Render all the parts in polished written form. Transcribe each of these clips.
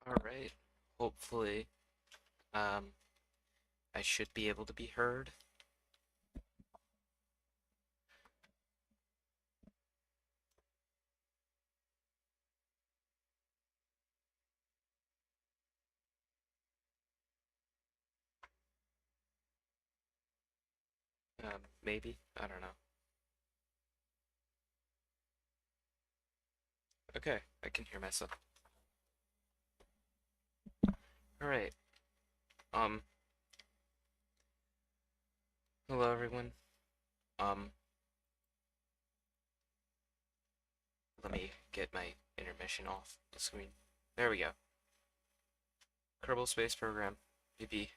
All right. Hopefully, um, I should be able to be heard. Maybe. I don't know. Okay, I can hear myself. All right. Um, hello everyone. Um, let me get my intermission off the screen. There we go. Kerbal Space Program. PP.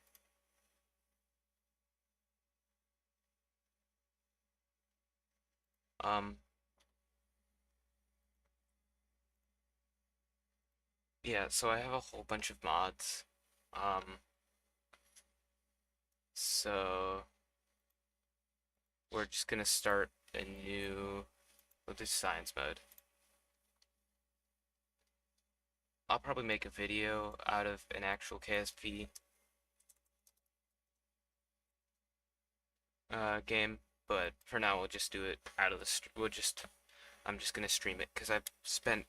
Um, yeah, so I have a whole bunch of mods. Um, so we're just gonna start a new, we'll do science mode. I'll probably make a video out of an actual KSP game, but for now we'll just do it out of the. I'm just gonna stream it because I've spent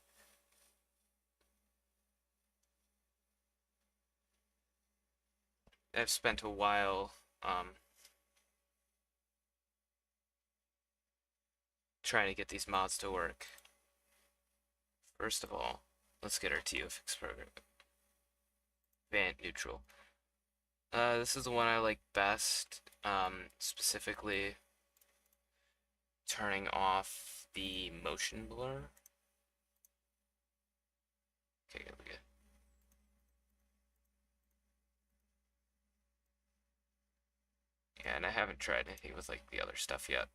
a while trying to get these mods to work. First of all, let's get our TOFix program. Vant neutral. This is the one I like best. Specifically turning off the motion blur. Okay, good, good. Yeah, and I haven't tried anything with like the other stuff yet.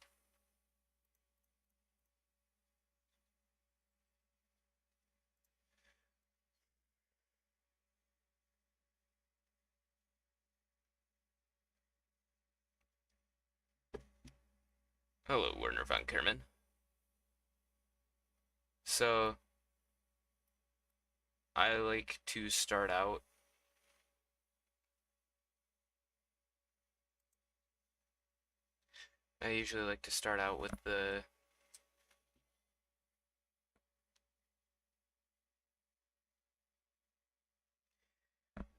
Hello, Werner von Kerman. So I like to start out. I usually like to start out with the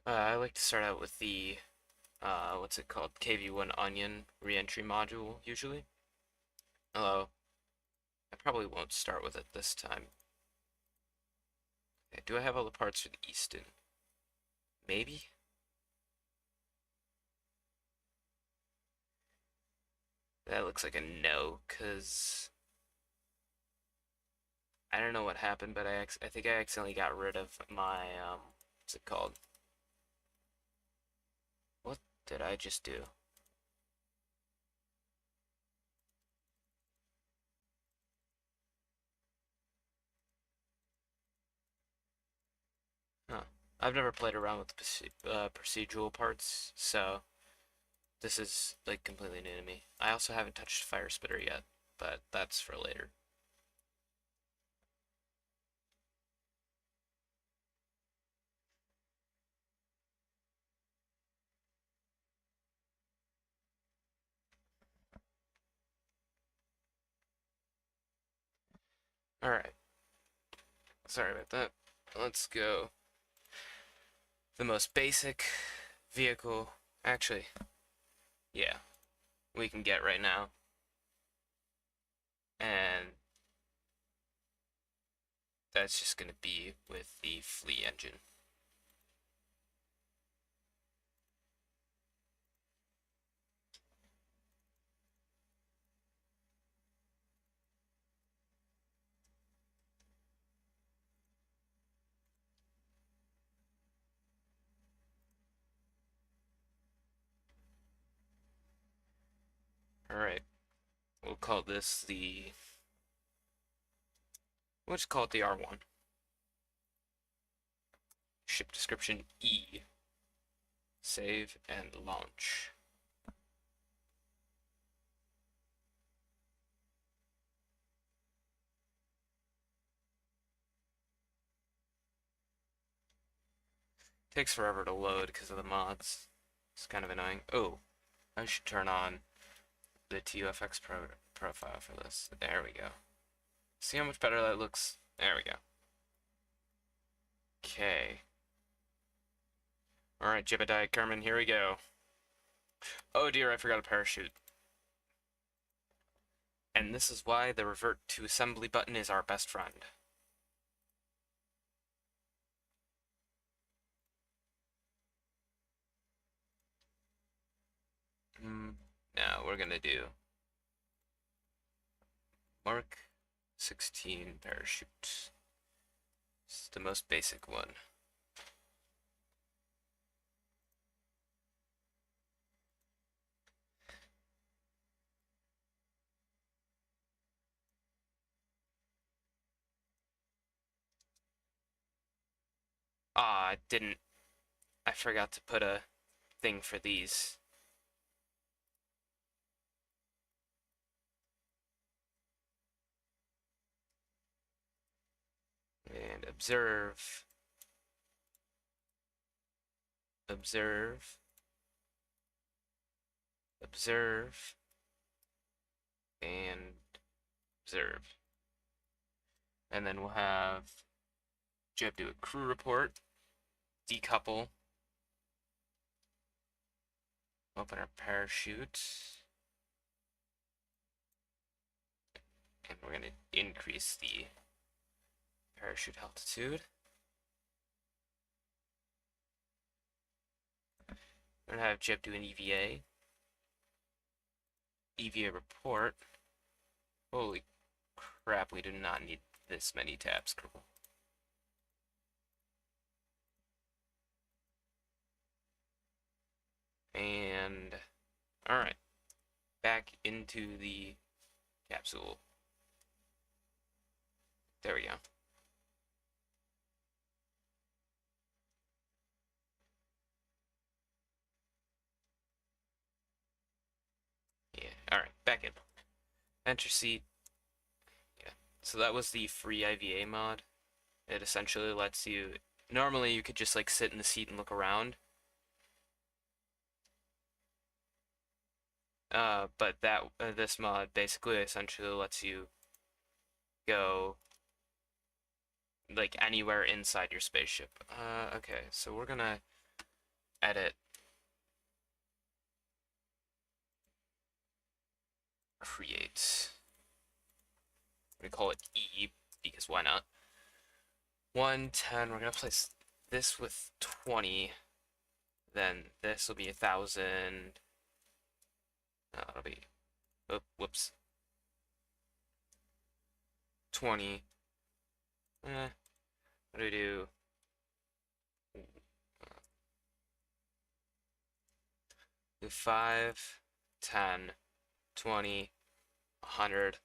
I like to start out with the what's it called? KV1 Onion reentry module usually. Although I probably won't start with it this time. Okay, do I have all the parts for the Easton? Maybe? That looks like a no, cause I don't know what happened, but I think I accidentally got rid of my what's it called? What did I just do? Huh. I've never played around with the procedural parts, so this is like completely new to me. I also haven't touched Fire Spitter yet, but that's for later. Alright, sorry about that. Let's go. The most basic vehicle, actually, yeah, we can get right now. And that's just going to be with the Flea engine. Alright, we'll call this the. Let's call it the R1. Ship description E. Save and launch. Takes forever to load because of the mods. It's kind of annoying. Oh, I should turn on the TUFX profile for this. There we go. See how much better that looks? There we go. Okay. Alright, Jebediah Kerman, here we go. Oh dear, I forgot a parachute. And this is why the revert to assembly button is our best friend. Now we're gonna do Mark 16 parachute. It's the most basic one. Ah, I forgot to put a thing for these. And observe, observe, observe, and observe. And then we'll have Jeb do a crew report, decouple, open our parachute, and we're going to increase the parachute altitude. We're going to have Jeb do an EVA. EVA report. Holy crap, we do not need this many tabs. And, alright. Back into the capsule. There we go. Yeah, alright, back in. Enter seat. Yeah, so that was the free IVA mod. It essentially lets you... Normally you could just like sit in the seat and look around. But this mod basically essentially lets you go like anywhere inside your spaceship. Okay, so we're gonna edit create. We call it E because why not? 110. We're gonna place this with 20. Then this will be 1,000. It'll be. Oh, whoops. 20. What do we do? 5, 10, 20, 100,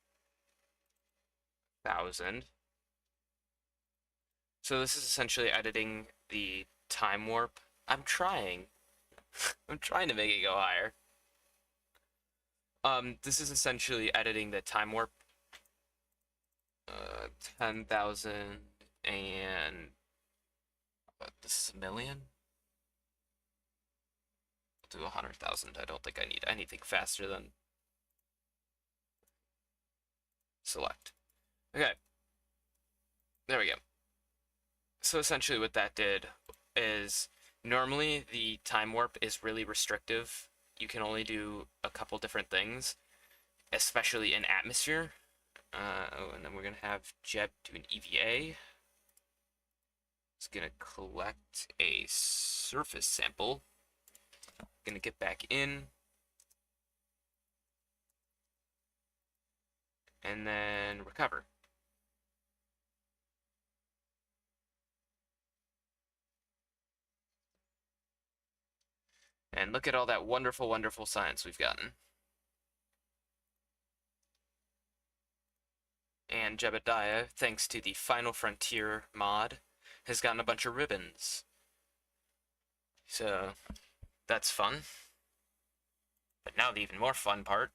1,000. So this is essentially editing the time warp. I'm trying. I'm trying to make it go higher. This is essentially editing the time warp. 10,000 and this is a million. I'll do 100,000. I don't think I need anything faster than select. Okay. There we go. So essentially what that did is normally the time warp is really restrictive. You can only do a couple different things, especially in atmosphere. And then we're going to have Jeb do an EVA. It's going to collect a surface sample. Going to get back in. And then recover. And look at all that wonderful, wonderful science we've gotten. And Jebediah, thanks to the Final Frontier mod, has gotten a bunch of ribbons. So, that's fun. But now the even more fun part.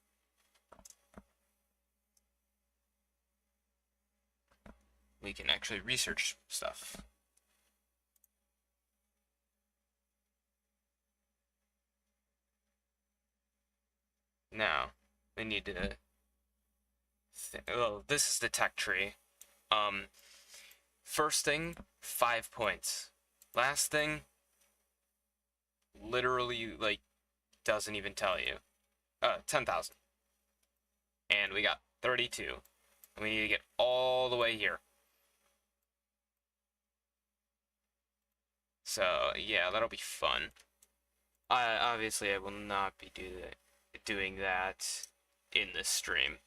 We can actually research stuff. Now, we need to... Oh, this is the tech tree. Um, First thing, 5 points. Last thing, literally, like, doesn't even tell you. 10,000. And we got 32. And we need to get all the way here. So, yeah, that'll be fun. Obviously, I will not be doing that in this stream.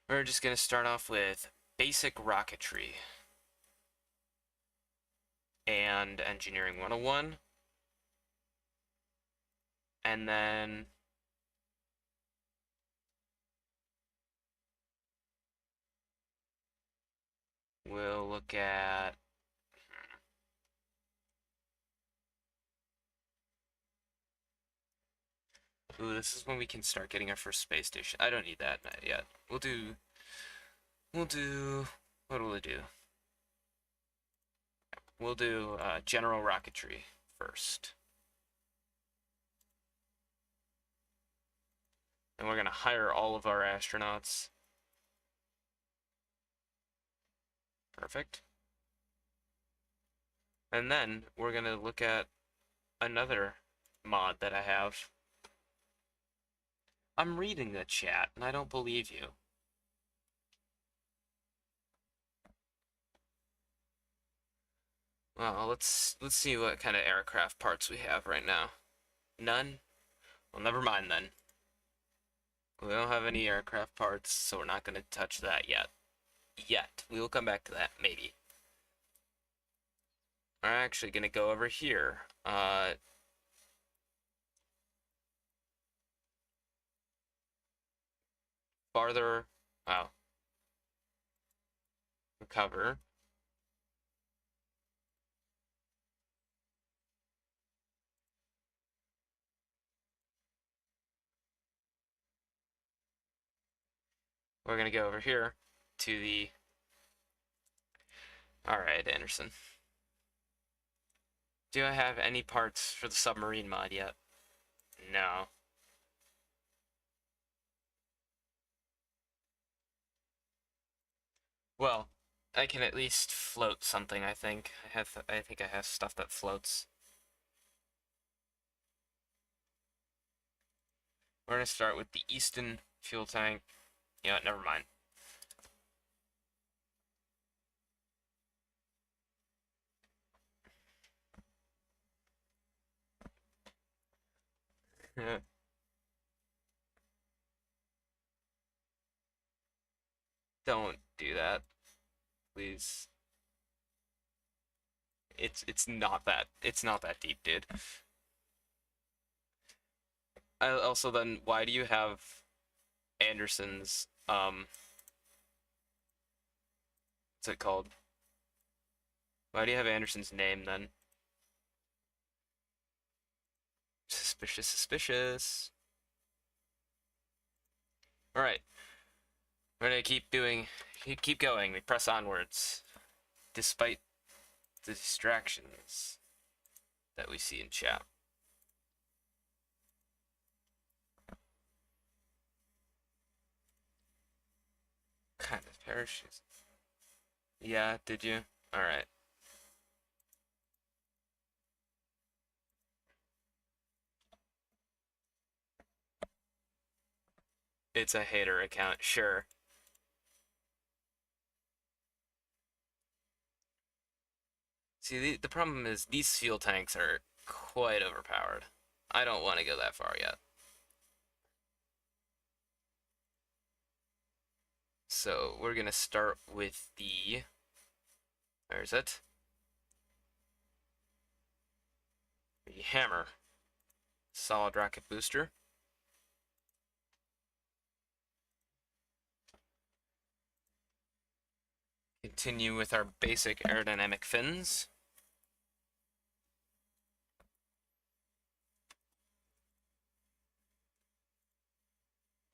We're just going to start off with basic rocketry and engineering 101. And then we'll look at... Ooh, this is when we can start getting our first space station. I don't need that yet. We'll do... What will it do? We'll do general rocketry first. And we're going to hire all of our astronauts. Perfect. And then we're going to look at another mod that I have. I'm reading the chat, and I don't believe you. Well, let's see what kind of aircraft parts we have right now. None? Well, never mind then. We don't have any aircraft parts, so we're not going to touch that yet. We will come back to that, maybe. We're actually going to go over here. Farther... Oh. Recover. We're going to go over here to the... Alright, Anderson. Do I have any parts for the submarine mod yet? No. Well, I can at least float something, I think. I think I have stuff that floats. We're gonna start with the Easton fuel tank. You know what, never mind. Don't do that, please. It's not that deep, dude. Also, then why do you have Anderson's what's it called? Why do you have Anderson's name then? Suspicious, suspicious. All right, we're gonna keep going. We press onwards, despite the distractions that we see in chat. Kind of parachutes. Yeah, did you? Alright. It's a hater account, sure. See, the problem is these fuel tanks are quite overpowered. I don't want to go that far yet. So we're gonna start with the... Where is it? The hammer. Solid rocket booster. Continue with our basic aerodynamic fins.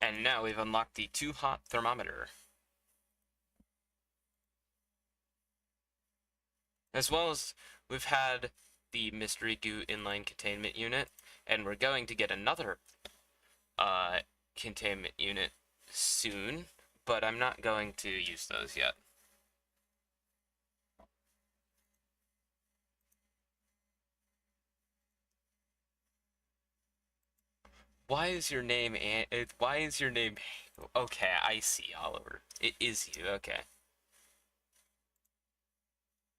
And now we've unlocked the too hot thermometer. As well as we've had the mystery goo inline containment unit, and we're going to get another uh, containment unit soon, but I'm not going to use those yet. Why is your name? Okay, I see, Oliver. It is you. Okay,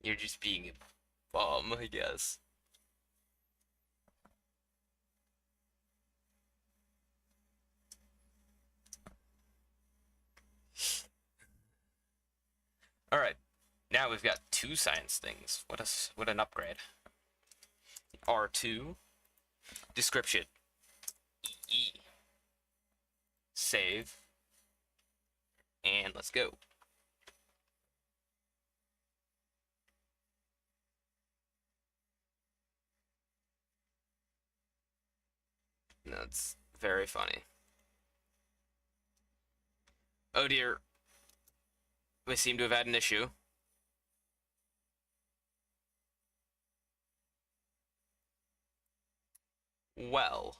you're just being a bum, I guess. All right, now we've got two science things. What an upgrade. R2 description. E save and let's go. That's very funny. Oh dear, we seem to have had an issue. Well,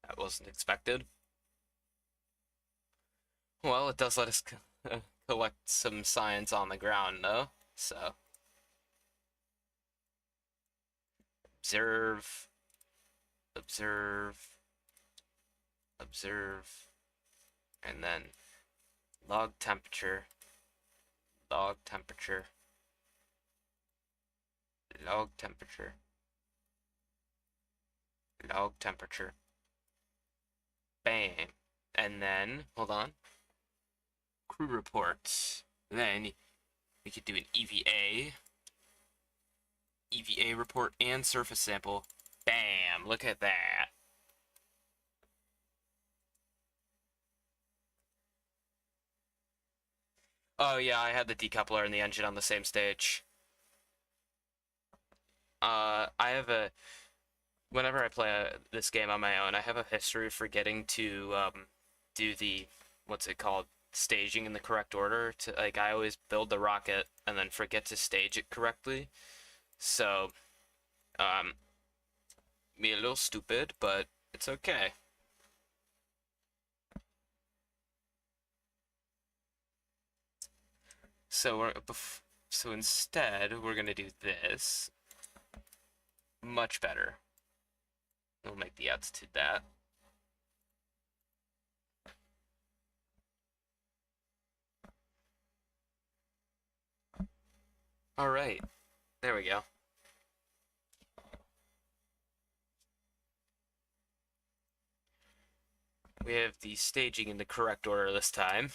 that wasn't expected. Well, it does let us collect some science on the ground, though. So, observe, observe, observe, and then log temperature, log temperature, log temperature, log temperature. Bam. And then, hold on, crew reports. Then we could do an EVA report, and surface sample. Bam! Look at that. Oh yeah, I had the decoupler and the engine on the same stage. I have a whenever I play this game on my own, I have a history of forgetting to do the what's it called staging in the correct order. To like, I always build the rocket and then forget to stage it correctly. So, um, me a little stupid, but it's okay. So so instead we're gonna do this much better. We'll make the altitude that. All right, there we go. We have the staging in the correct order this time.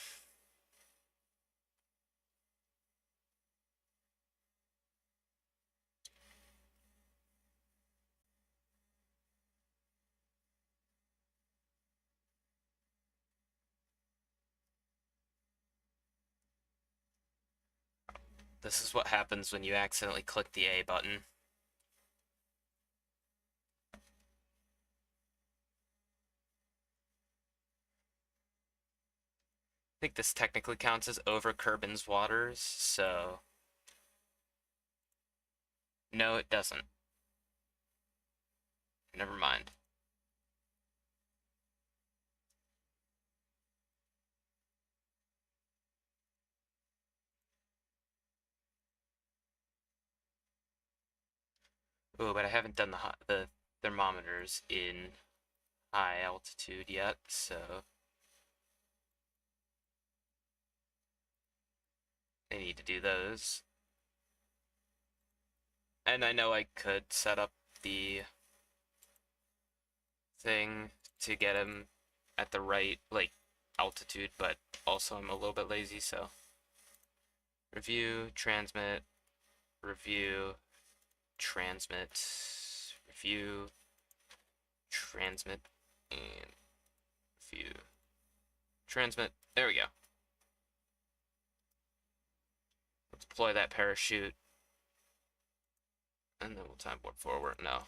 This is what happens when you accidentally click the A button. I think this technically counts as over Kerbin's waters, so... No, it doesn't. Never mind. Oh, but I haven't done the thermometers in high altitude yet, so... I need to do those. And I know I could set up the thing to get him at the right, like, altitude, but also I'm a little bit lazy, so... Review, transmit, review, transmit, review, transmit, and review, transmit. There we go. Let's deploy that parachute, and then we'll time warp forward. No.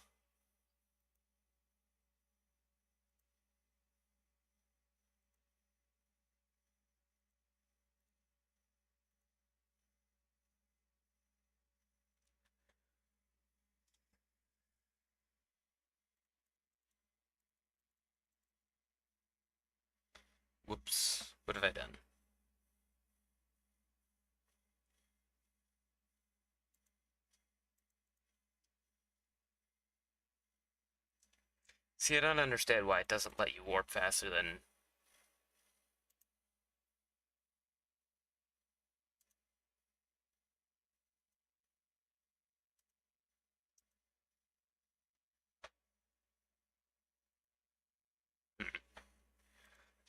Whoops. What have I done? See, I don't understand why it doesn't let you warp faster than...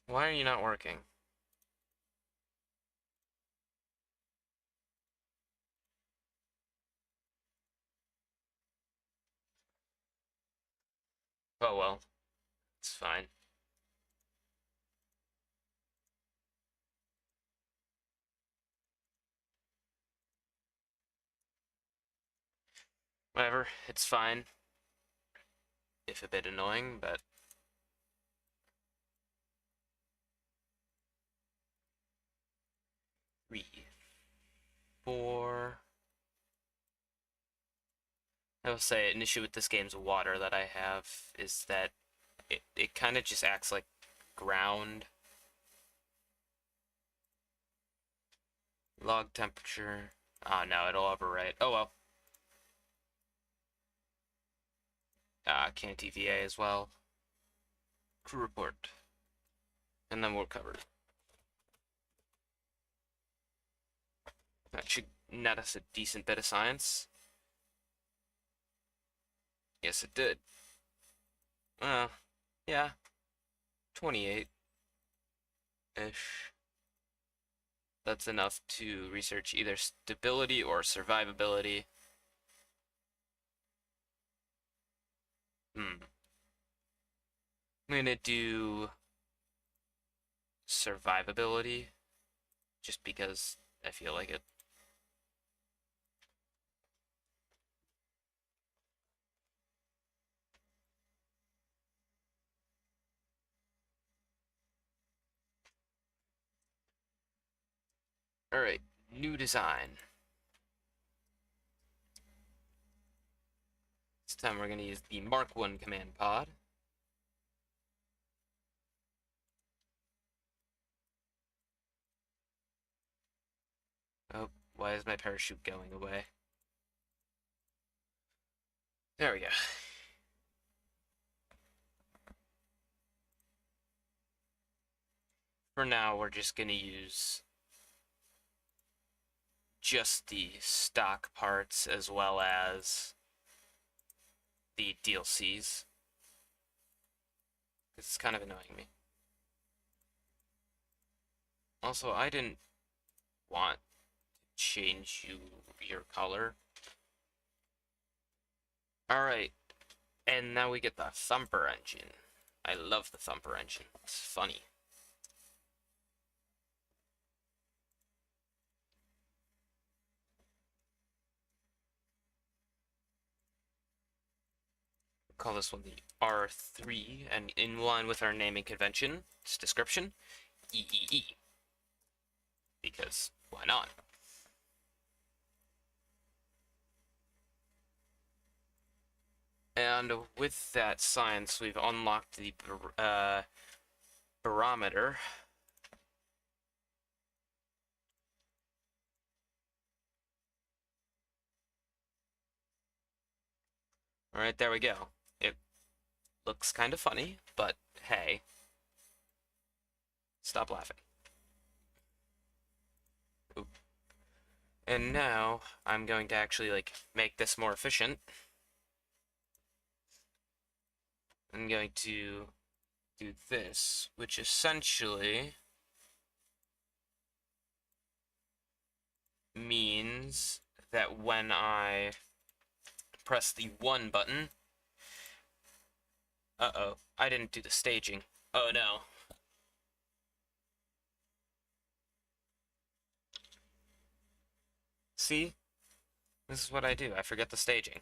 Why are you not working? Oh well, it's fine. Whatever, it's fine. If a bit annoying, but... 3, 4... I will say an issue with this game's water that I have is that it kind of just acts like ground. Log temperature. Oh no, it'll overwrite. Oh well. Can't EVA as well. Crew report. And then we're covered. That should net us a decent bit of science. Yes, it did. Yeah. 28-ish. That's enough to research either stability or survivability. I'm gonna do survivability, just because I feel like it. Alright, new design. This time we're gonna use the Mark 1 command pod. Oh, why is my parachute going away? There we go. For now, we're just gonna use just the stock parts as well as the DLCs. It's kind of annoying me. Also, I didn't want to change your color. Alright, and now we get the Thumper engine. I love the Thumper engine. It's funny. Call this one the R3, and in line with our naming convention, its description, EEE. Because why not? And with that science, we've unlocked the barometer. Alright, there we go. It looks kind of funny, but hey. Stop laughing. Oop. And now, I'm going to actually, make this more efficient. I'm going to do this, which essentially means that when I press the 1 button... Uh-oh, I didn't do the staging. Oh no. See? This is what I do. I forget the staging.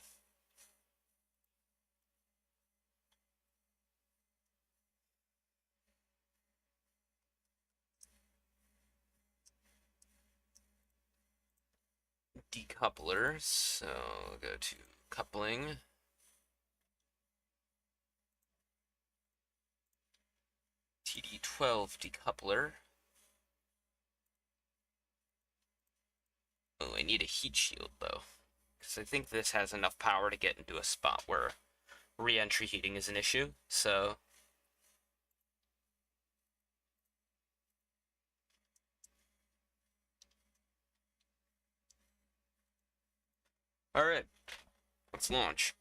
Decoupler, so go to coupling. PD12 decoupler. Oh, I need a heat shield, though. Because I think this has enough power to get into a spot where re-entry heating is an issue, so... Alright, let's launch.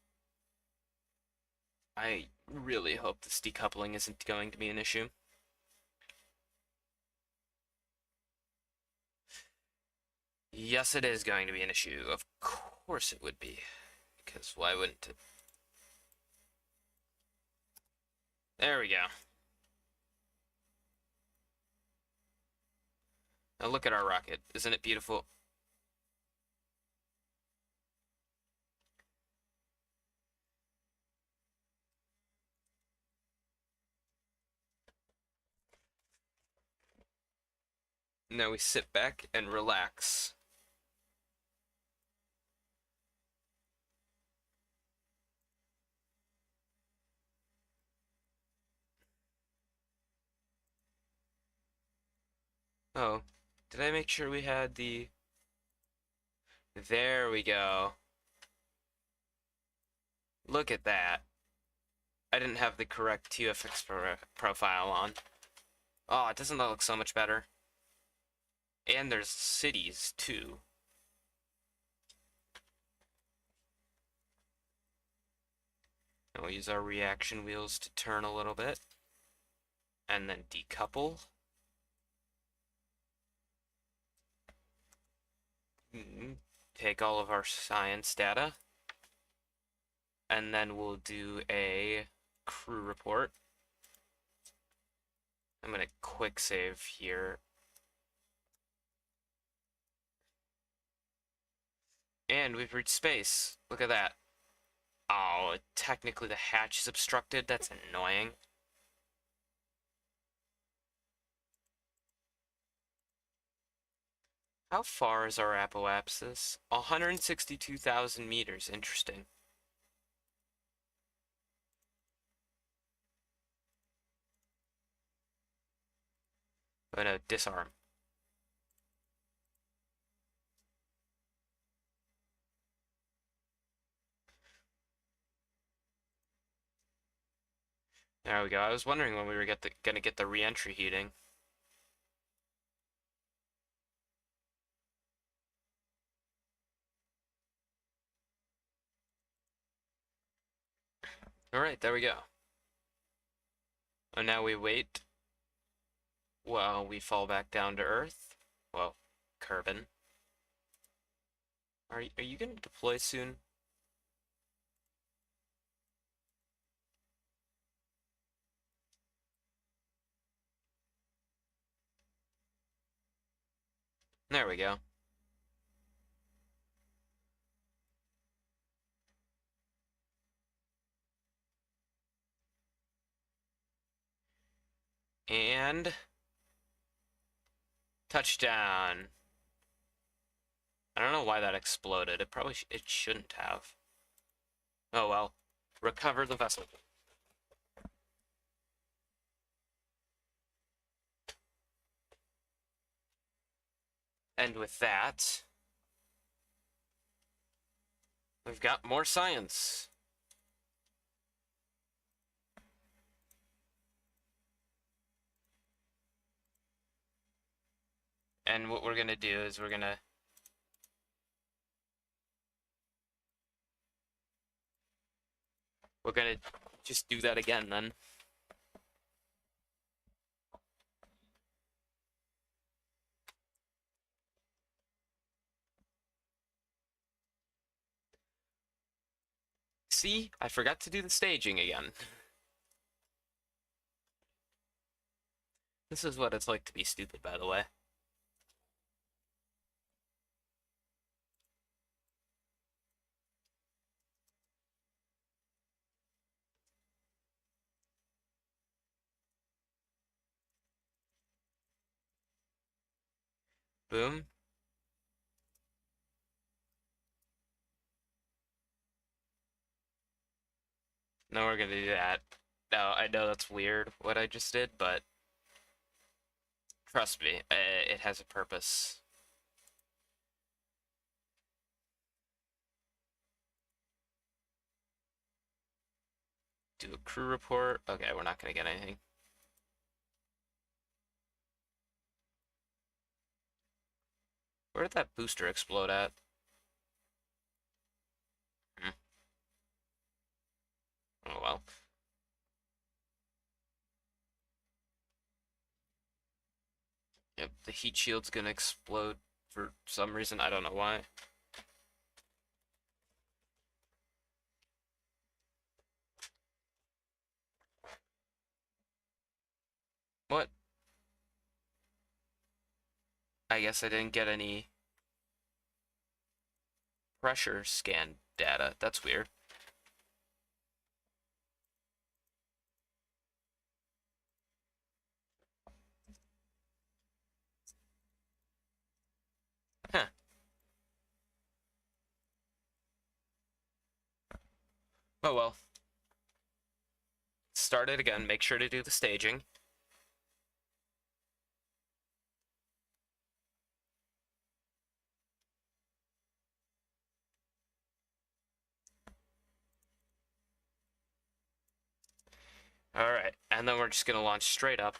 I really hope this decoupling isn't going to be an issue. Yes, it is going to be an issue. Of course it would be. Because why wouldn't it? There we go. Now look at our rocket. Isn't it beautiful? Now we sit back and relax. Oh, did I make sure we had the... There we go. Look at that. I didn't have the correct TFX profile on. Oh, doesn't that look so much better? And there's cities, too. And we'll use our reaction wheels to turn a little bit. And then decouple. Take all of our science data. And then we'll do a crew report. I'm going to quick save here. And we've reached space. Look at that. Oh, technically the hatch is obstructed. That's annoying. How far is our apoapsis? 162,000 meters. Interesting. Oh no, disarm. There we go. I was wondering when we were gonna get the re-entry heating. Alright, there we go. And now we wait while we fall back down to Earth. Well, Kerbin. Are you gonna deploy soon? There we go. And touchdown. I don't know why that exploded. It probably it shouldn't have. Oh well. Recover the vessel. And with that, we've got more science. And what we're gonna do is we're gonna just do that again then. See, I forgot to do the staging again. This is what it's like to be stupid, by the way. Boom. No, we're gonna do that. No, I know that's weird what I just did, but Trust me, it has a purpose. Do a crew report. Okay, we're not gonna get anything. Where did that booster explode at? Hmm. Oh well. Yep, the heat shield's gonna explode for some reason. I don't know why. What? I guess I didn't get any pressure scan data. That's weird. Huh. Oh well. Start it again. Make sure to do the staging. Alright, and then we're just gonna launch straight up.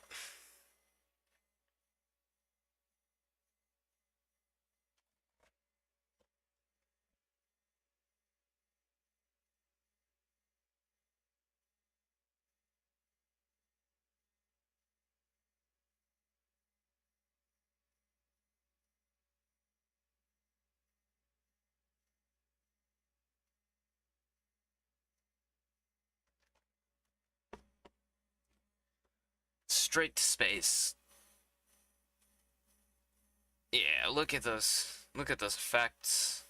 Straight to space. Yeah, look at those. Look at those effects.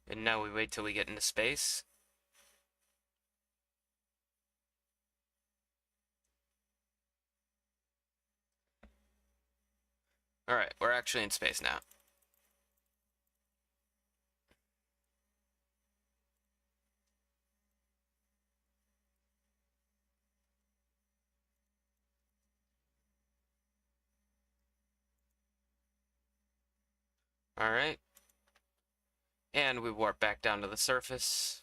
And now we wait till we get into space. Alright, we're actually in space now. Alright. And we warp back down to the surface.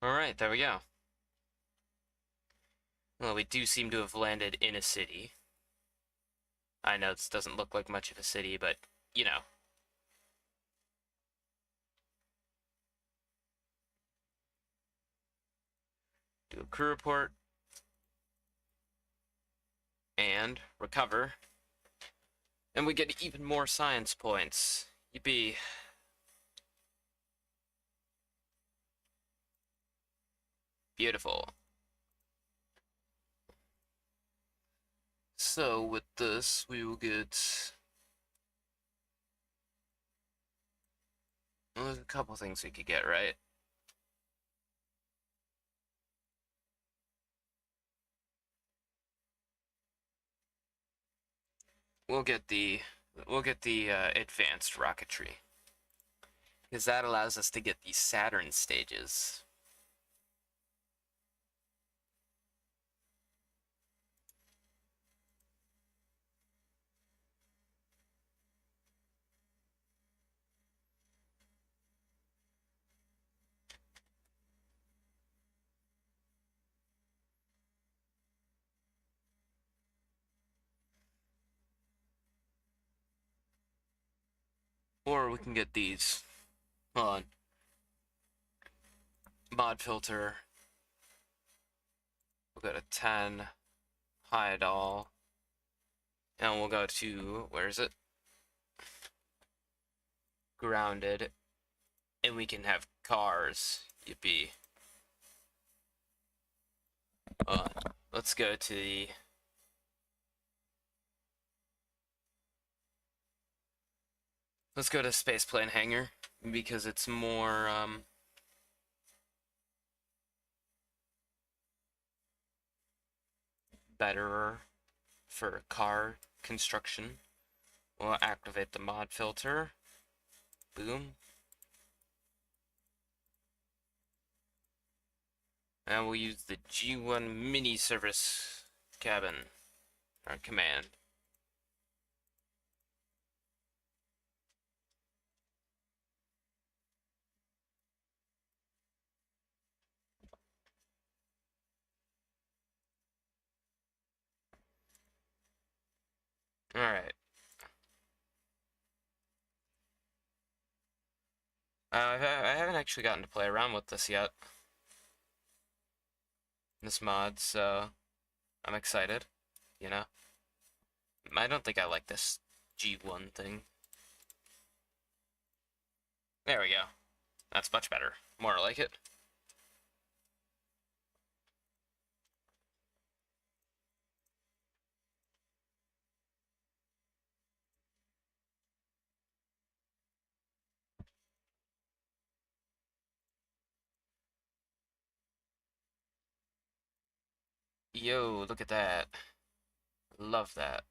Alright, there we go. Well, we do seem to have landed in a city. I know this doesn't look like much of a city, but, you know. Do a crew report. And recover. And we get even more science points. Yippee. Beautiful. So with this, we will get... Well, there's a couple things we could get, right? We'll get the advanced rocketry, because that allows us to get these Saturn stages. Or we can get these. Hold on. Mod filter. We'll go to 10. Hide all. And we'll go to, where is it? Grounded. And we can have cars. Yippee. Let's go to the... Let's go to Spaceplane Hangar because it's more better for car construction. We'll activate the mod filter. Boom. And we'll use the G1 mini service cabin or command. Alright. I haven't actually gotten to play around with this yet. This mod, so I'm excited, you know? I don't think I like this G1 thing. There we go. That's much better. More like it. Yo, look at that. Love that.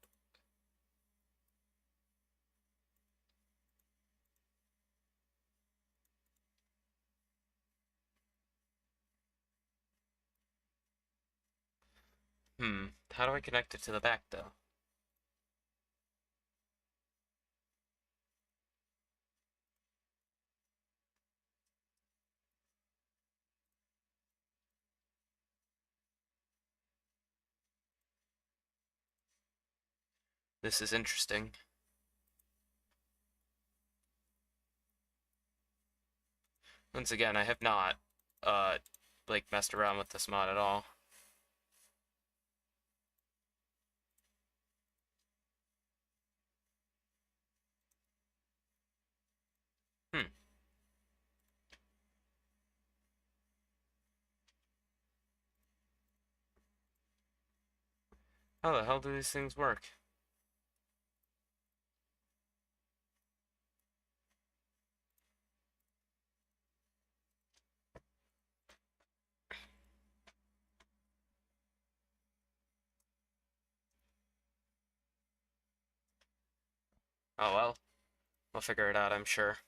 How do I connect it to the back, though? This is interesting. Once again, I have not, like, messed around with this mod at all. Hmm. How the hell do these things work? Oh well. We'll figure it out, I'm sure.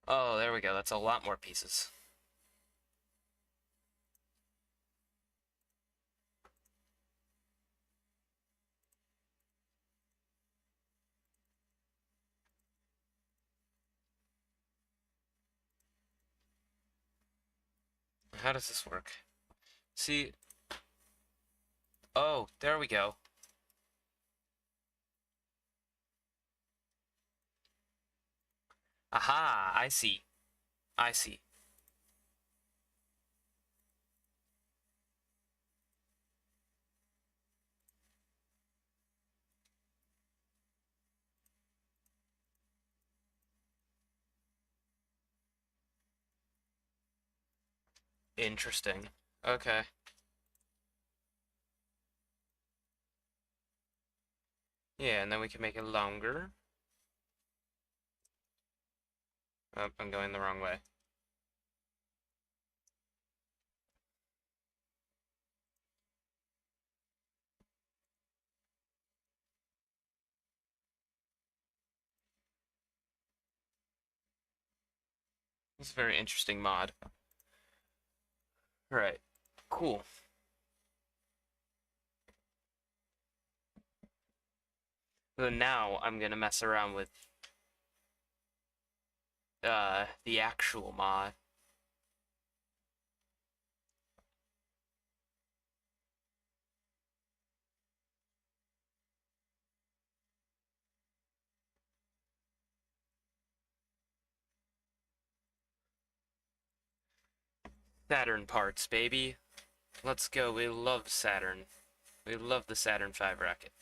Oh, there we go. That's a lot more pieces. How does this work? See? Oh, there we go. Aha, I see. I see. Interesting. Okay. Yeah, and then we can make it longer. Oh, I'm going the wrong way. It's a very interesting mod. Alright. Cool. So now I'm gonna mess around with the actual mod. Saturn parts, baby. Let's go. We love Saturn. We love the Saturn V rocket.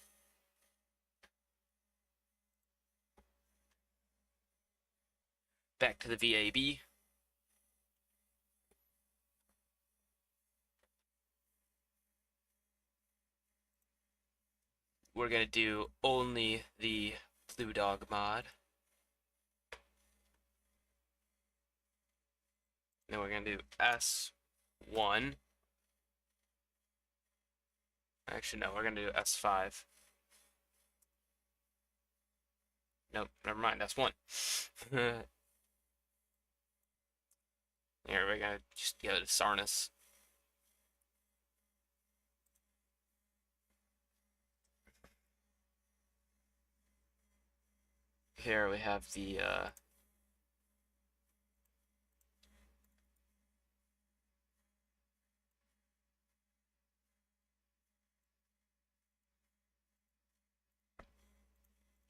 Back to the VAB. we're gonna do only the Blue Dog mod. Then we're gonna do S1. Actually, no, we're gonna do S5. Nope, never mind, S1. Here, we're gonna just go to Sarnus. Here we have the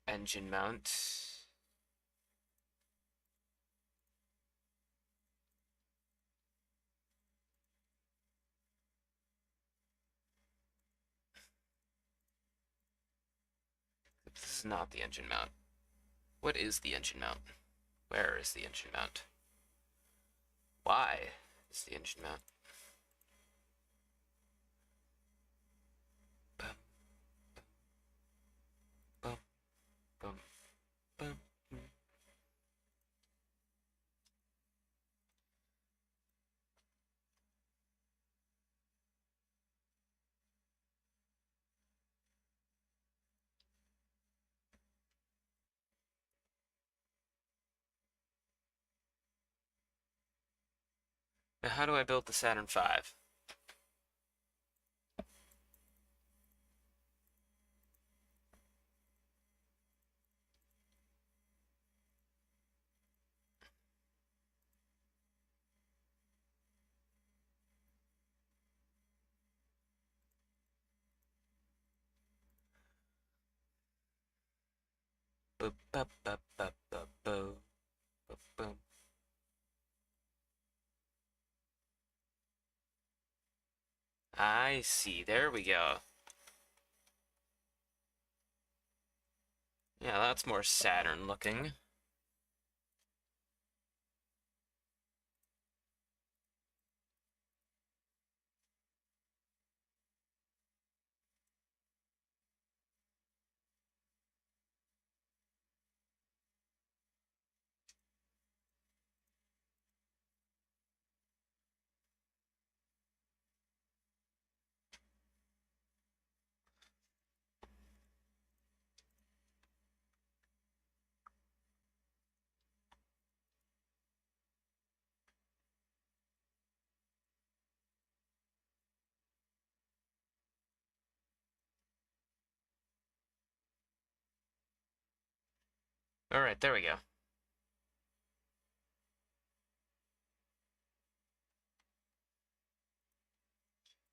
engine mount. This is not the engine mount. What is the engine mount? Where is the engine mount? Why is the engine mount? Bum, bum, bum, bum. Now, how do I build the Saturn V? I see. There we go. Yeah, that's more Saturn looking. Alright, there we go.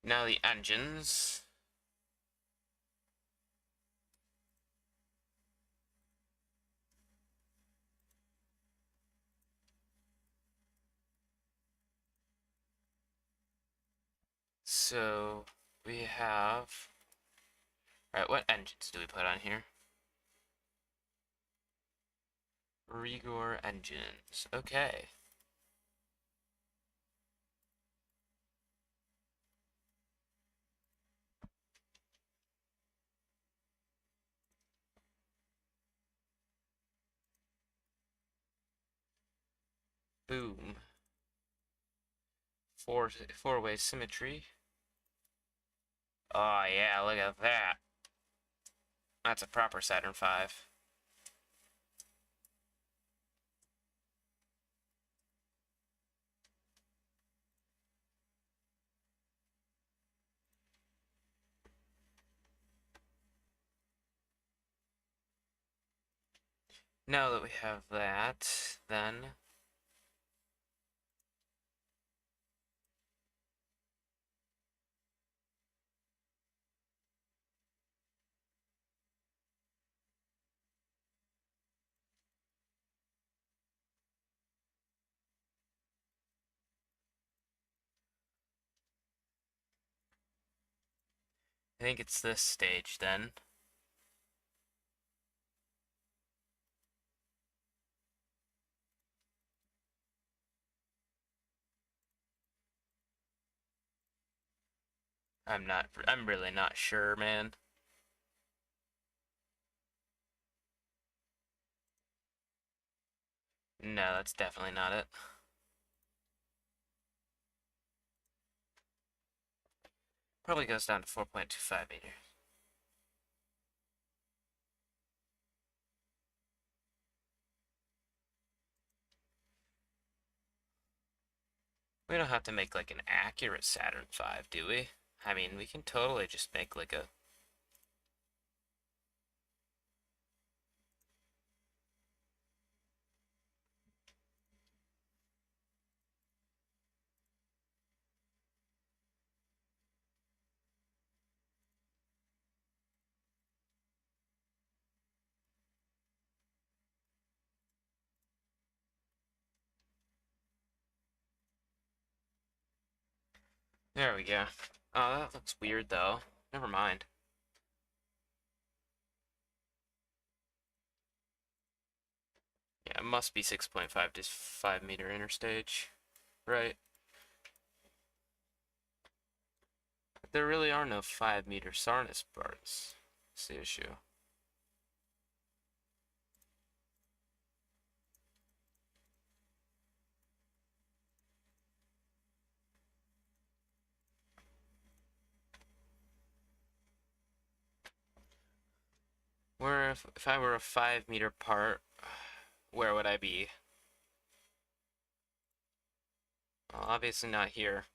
Now the engines. So we have. Alright, what engines do we put on here? Rigor engines. Okay. Boom. Four-way symmetry. Oh yeah, look at that. That's a proper Saturn V. Now that we have that, then I think it's this stage then. I'm really not sure, man. No, that's definitely not it. Probably goes down to 4.25 meters. We don't have to make like an accurate Saturn V, do we? I mean, we can totally just make like a... There we go. Oh, that looks weird though. Never mind. Yeah, it must be 6.5 to 5 meter interstage, right? But there really are no 5 meter Sarnis parts. That's the issue. Where if I were a 5 meter part, where would I be? Well, obviously not here.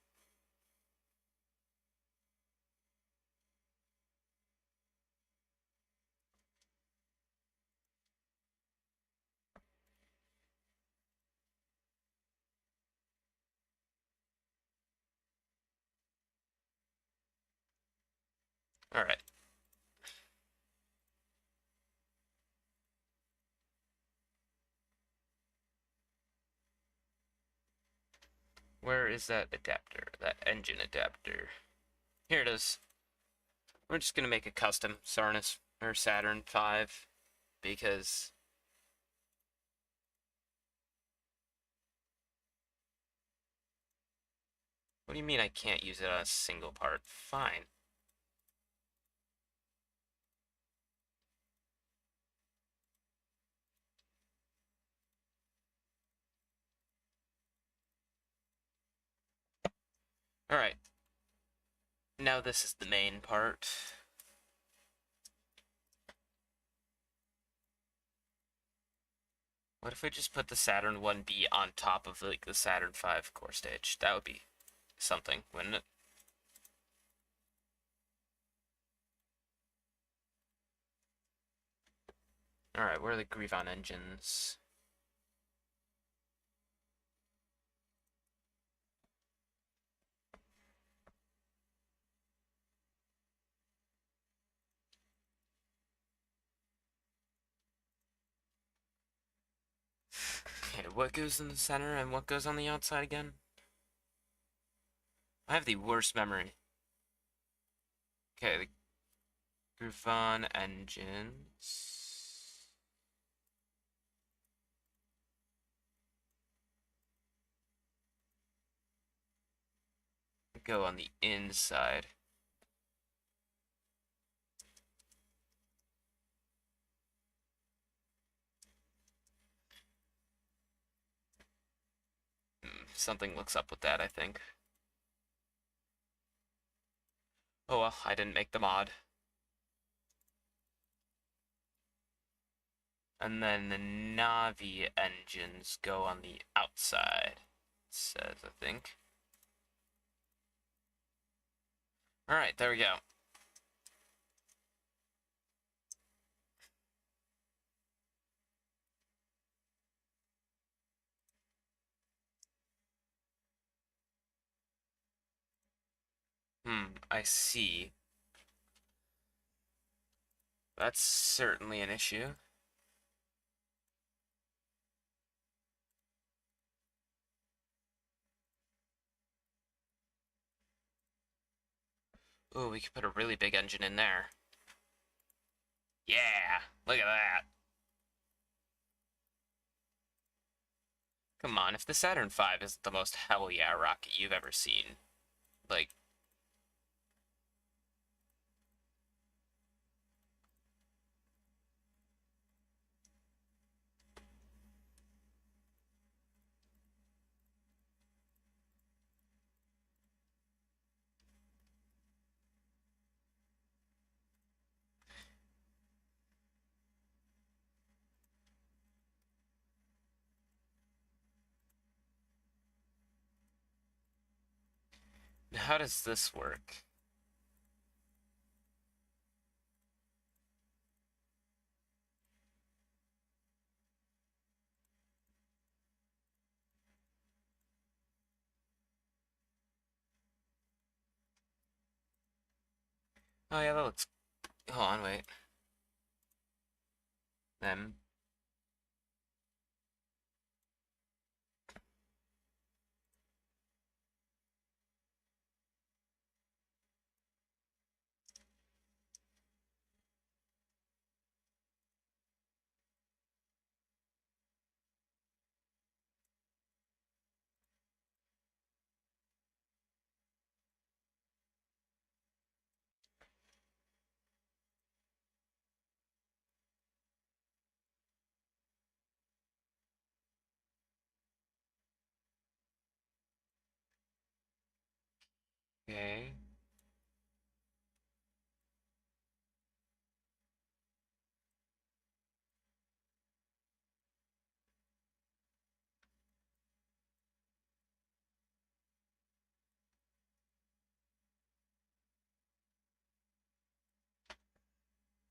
Alright. Where is that adapter? That engine adapter. Here it is. We're just gonna make a custom Sarnis or Saturn V because what do you mean I can't use it on a single part? Fine. Alright. Now this is the main part. What if we just put the Saturn 1B on top of like the Saturn 5 core stage? That would be something, wouldn't it? Alright, where are the Grievon engines? Okay, what goes in the center and what goes on the outside again? I have the worst memory. Okay, the Griffon engines go on the inside. Something looks up with that, I think. Oh well, I didn't make the mod. And then the Navi engines go on the outside, it says, I think. Alright, there we go. I see. That's certainly an issue. Ooh, we could put a really big engine in there. Yeah, look at that. Come on, if the Saturn V isn't the most hell yeah rocket you've ever seen, like, How does this work? Oh yeah, that looks... Hold on, wait. Them. Okay.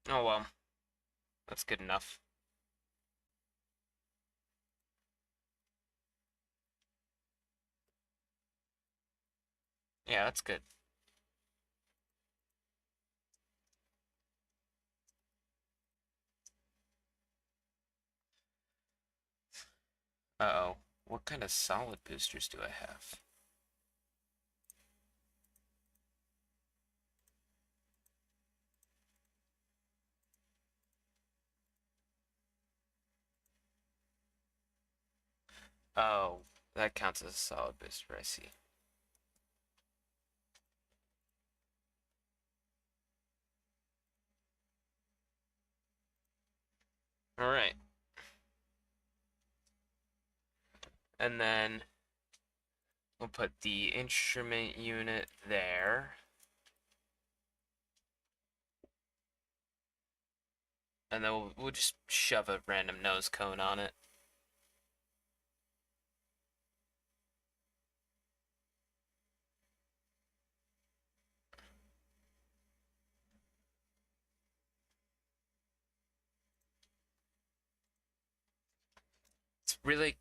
Oh well, that's good enough. Yeah, that's good. Uh-oh. What kind of solid boosters do I have? Oh, that counts as a solid booster, I see. Alright. And then we'll put the instrument unit there. And then we'll just shove a random nose cone on it. It's really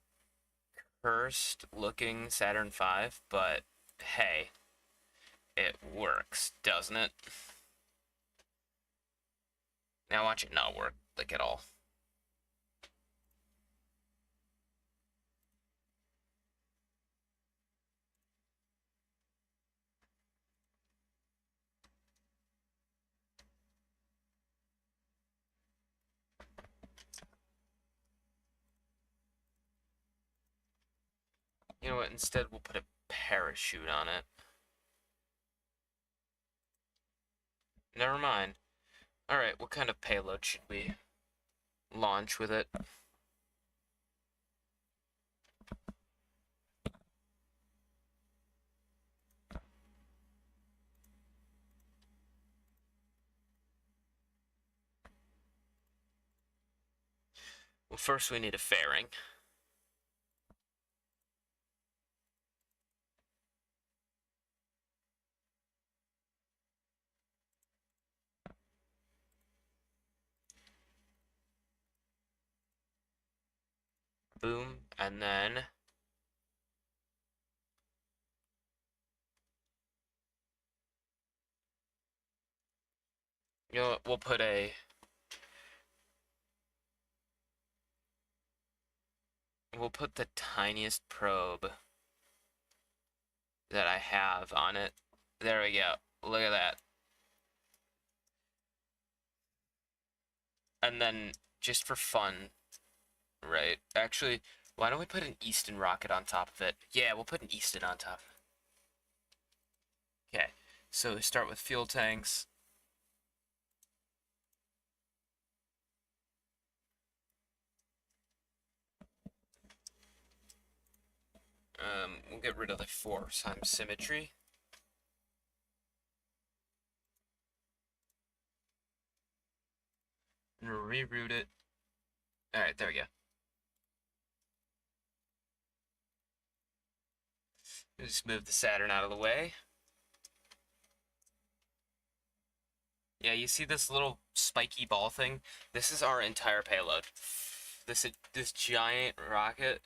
cursed looking Saturn V, but hey, it works, doesn't it? Now watch it not work, like, at all. You know what, instead we'll put a parachute on it. Never mind. Alright, what kind of payload should we launch with it? Well, first we need a fairing. Boom, and then you know what, we'll put the tiniest probe that I have on it. There we go. Look at that. And then just for fun, right? Actually, why don't we put an Easton rocket on top of it? Yeah, we'll put an Easton on top. Okay, so we start with fuel tanks. We'll get rid of the force times symmetry. And reroute it. Alright, there we go. Just move the Saturn out of the way. Yeah, you see this little spiky ball thing? This is our entire payload. This giant rocket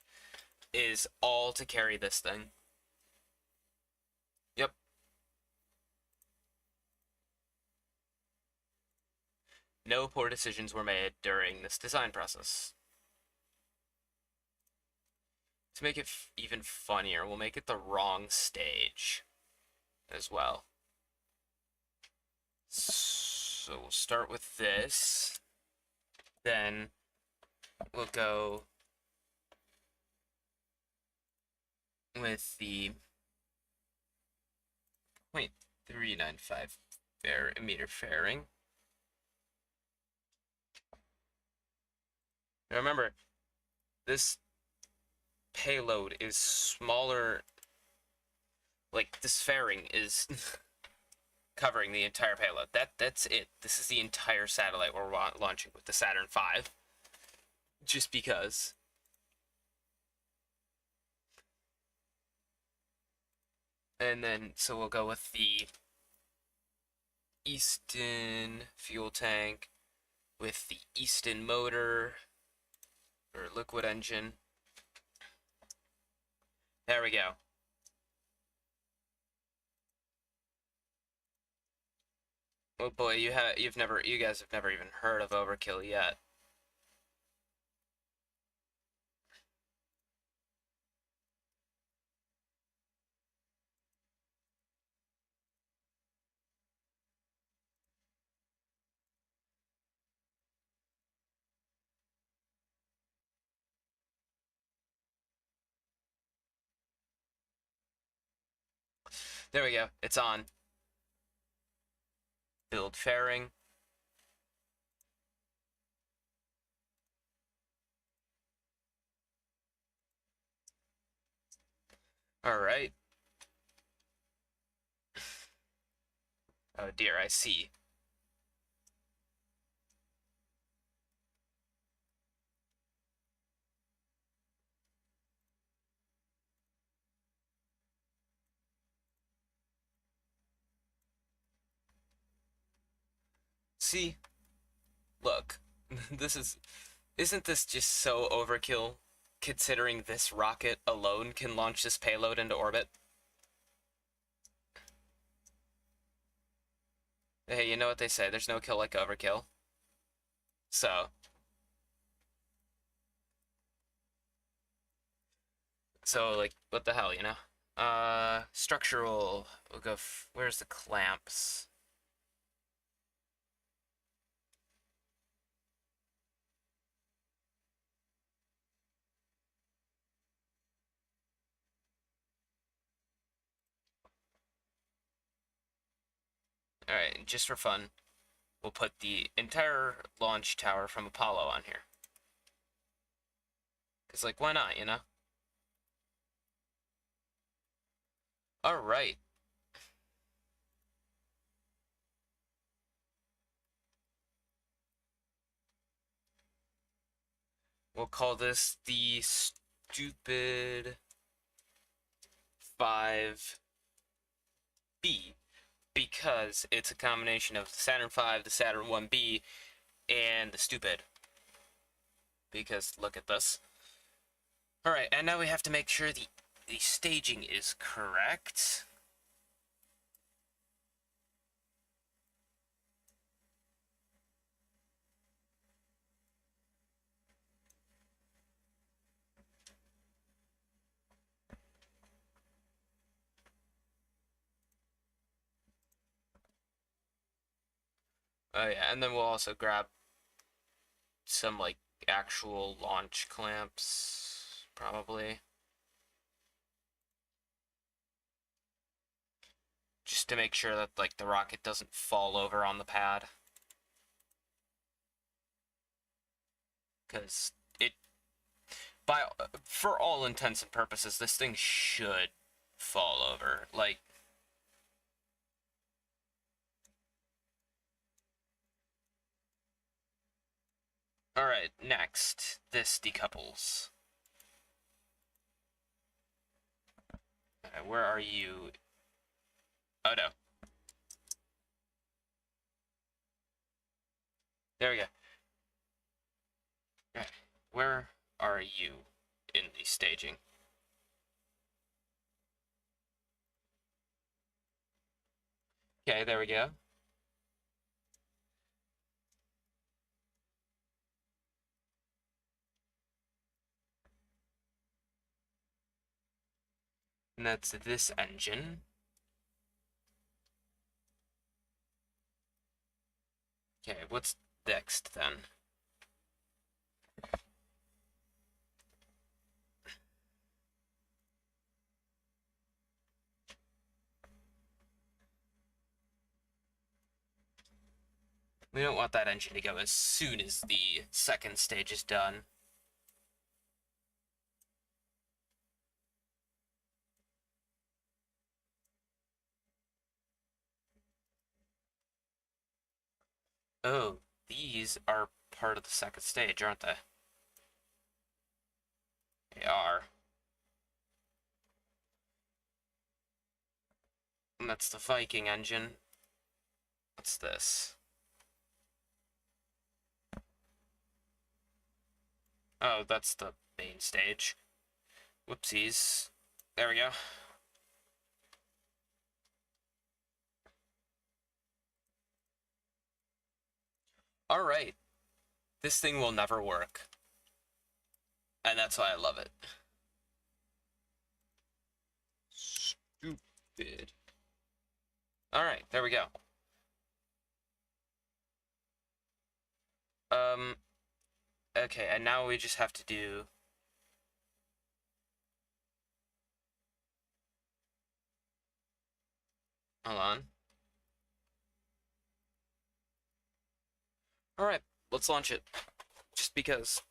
is all to carry this thing. Yep. No poor decisions were made during this design process. To make it even funnier, we'll make it the wrong stage as well. So we'll start with this. Then we'll go with the 0.395 meter fairing. Now remember, this payload is smaller. Like, this fairing is covering the entire payload. That's it. This is the entire satellite we're launching with the Saturn V. Just because. And then, so we'll go with the Easton fuel tank with the Easton motor or liquid engine. There we go. Oh boy, you guys have never even heard of overkill yet. There we go. It's on. Build fairing. All right. Oh dear, I see. See? Look. Isn't this just so overkill, considering this rocket alone can launch this payload into orbit? Hey, you know what they say, there's no kill like overkill. So, like, what the hell, you know? Structural, we'll go, where's the clamps? Alright, just for fun, we'll put the entire launch tower from Apollo on here. Because, like, why not, you know? Alright. We'll call this the stupid 5B. Because it's a combination of the Saturn V, the Saturn 1B, and the stupid. Because look at this. Alright, and now we have to make sure the staging is correct. Oh yeah, and then we'll also grab some, like, actual launch clamps, probably. Just to make sure that, like, the rocket doesn't fall over on the pad. Because for all intents and purposes, this thing should fall over. Like, alright, next. This decouples. Where are you? Oh no. There we go. Right. Where are you in the staging? Okay, there we go. And that's this engine. Okay, what's next then? We don't want that engine to go as soon as the second stage is done. Oh, these are part of the second stage, aren't they? They are. And that's the Viking engine. What's this? Oh, that's the main stage. Whoopsies. There we go. Alright. This thing will never work. And that's why I love it. Stupid. Alright, there we go. Okay, and now we just have to do... Hold on. Alright, let's launch it. Just because.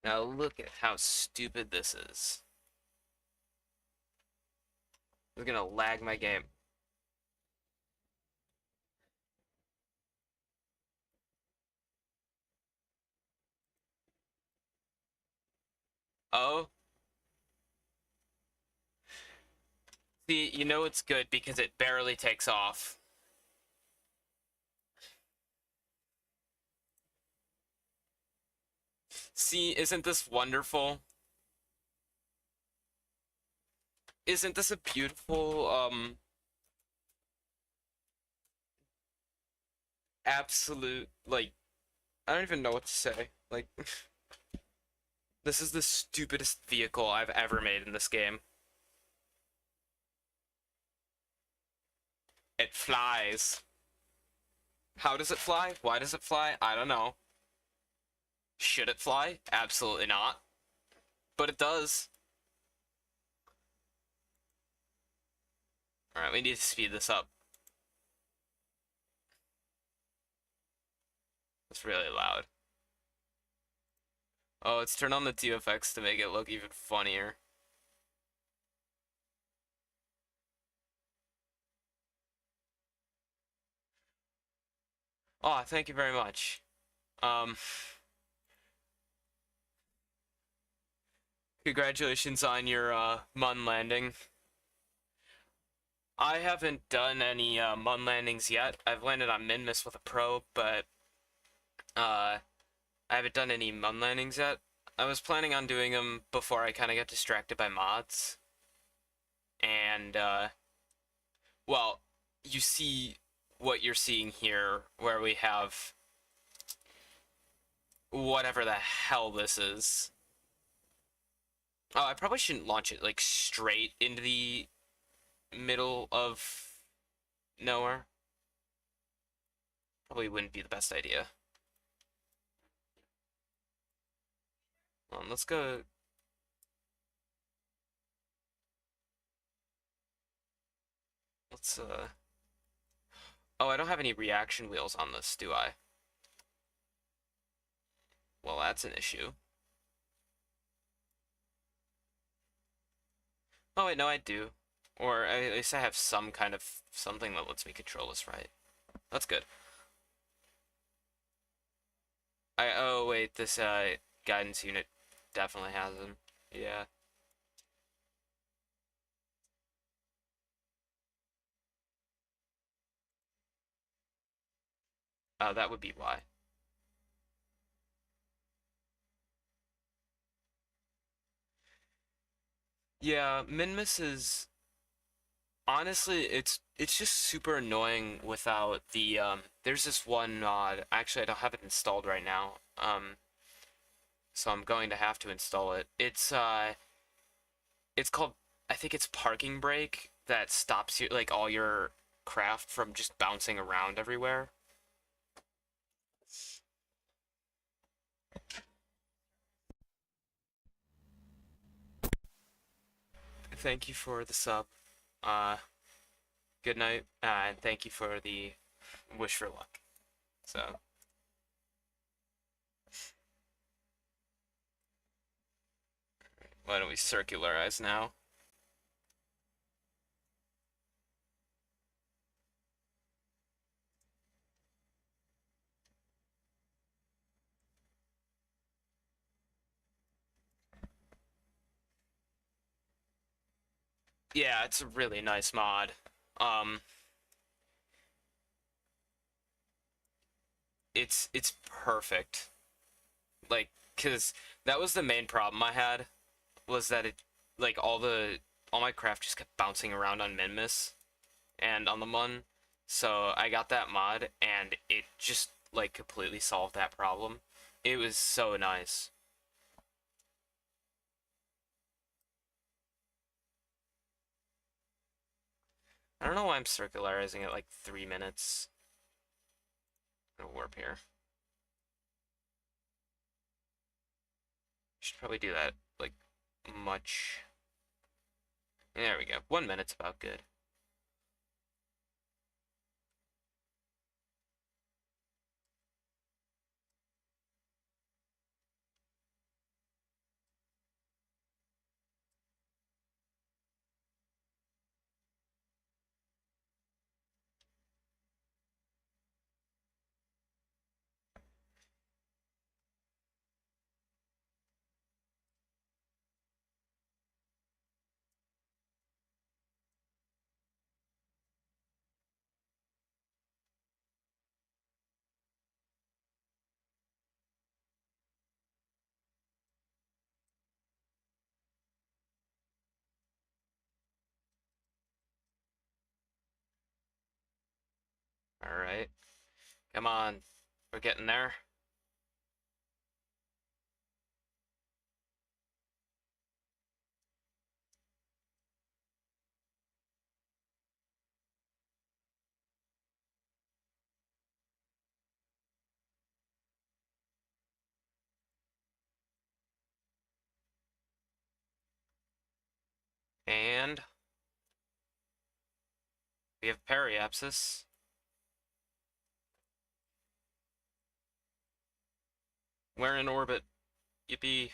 Now look at how stupid this is. It's gonna lag my game. Oh? See, you know it's good because it barely takes off. See, isn't this wonderful? Isn't this a beautiful, absolute, like, I don't even know what to say. Like, this is the stupidest vehicle I've ever made in this game. It flies. How does it fly? Why does it fly? I don't know. Should it fly? Absolutely not. But it does. Alright, we need to speed this up. It's really loud. Oh, let's turn on the TFX to make it look even funnier. Oh, thank you very much. Um, Congratulations on your, Mun landing. I haven't done any, Mun landings yet. I've landed on Minmus with a probe, but, I haven't done any Mun landings yet. I was planning on doing them before I kind of got distracted by mods. And, well, you see what you're seeing here, where we have whatever the hell this is. Oh, I probably shouldn't launch it, like, straight into the middle of nowhere. Probably wouldn't be the best idea. Let's go. Let's, Oh, I don't have any reaction wheels on this, do I? Well, that's an issue. Oh, wait, no, I do. Or at least I have some kind of something that lets me control this right. That's good. Oh, wait, this, guidance unit definitely has them. Yeah. That would be why. Yeah, Minmus is honestly it's just super annoying without the there's this one mod. Actually, I don't have it installed right now. So I'm going to have to install it. It's called, I think it's parking brake, that stops you like all your craft from just bouncing around everywhere. Thank you for the sub. Uh Good night. And thank you for the wish for luck. So, why don't we circularize now? Yeah, it's a really nice mod. Um, it's perfect. Like, cause that was the main problem I had, was that it like all my craft just kept bouncing around on Minmus and on the Mun. So I got that mod and it just like completely solved that problem. It was so nice. I don't know why I'm circularizing at like 3 minutes. I'm gonna warp here. Should probably do that like much. There we go. 1 minute's about good. All right. Come on. We're getting there. And we have periapsis. We're in orbit. Yippee.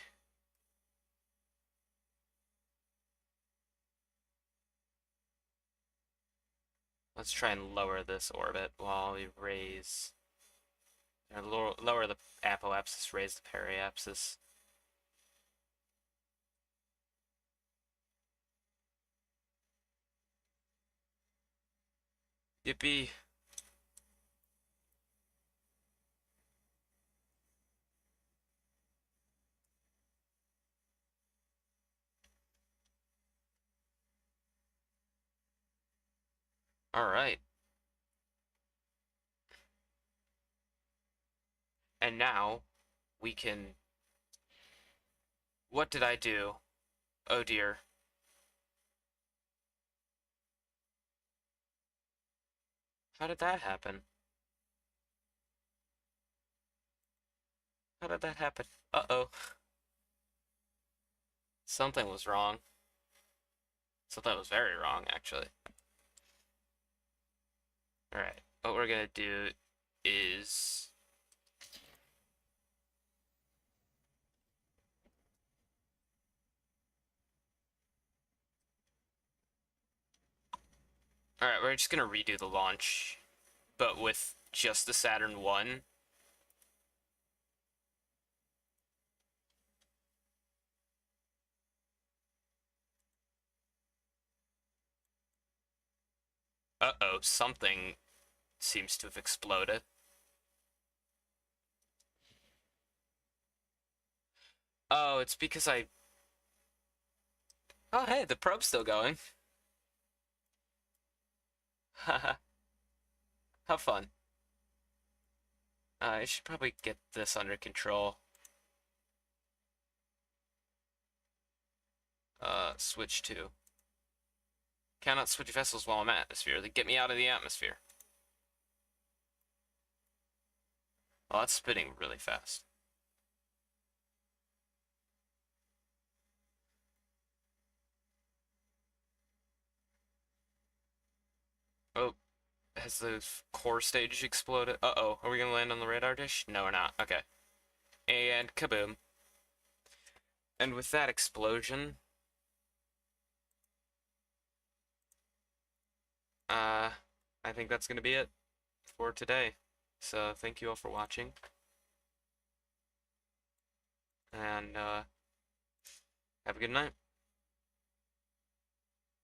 Let's try and lower this orbit while we raise, or lower the apoapsis, raise the periapsis. Yippee. All right. And now we can. What did I do? Oh dear. How did that happen? How did that happen? Uh-oh. Something was wrong. Something was very wrong, actually. Alright. What we're gonna do is... Alright, we're just gonna redo the launch, but with just the Saturn 1. Uh-oh, something seems to have exploded. Oh, it's because I... Oh, hey, the probe's still going. Haha, have fun. I should probably get this under control. Switch to. Cannot switch vessels while I'm atmosphere. They get me out of the atmosphere. Oh, that's spinning really fast. Oh, has the core stage exploded? Uh-oh, are we gonna land on the radar dish? No, we're not. Okay. And kaboom. And with that explosion, uh, I think that's gonna be it for today. So thank you all for watching, and have a good night.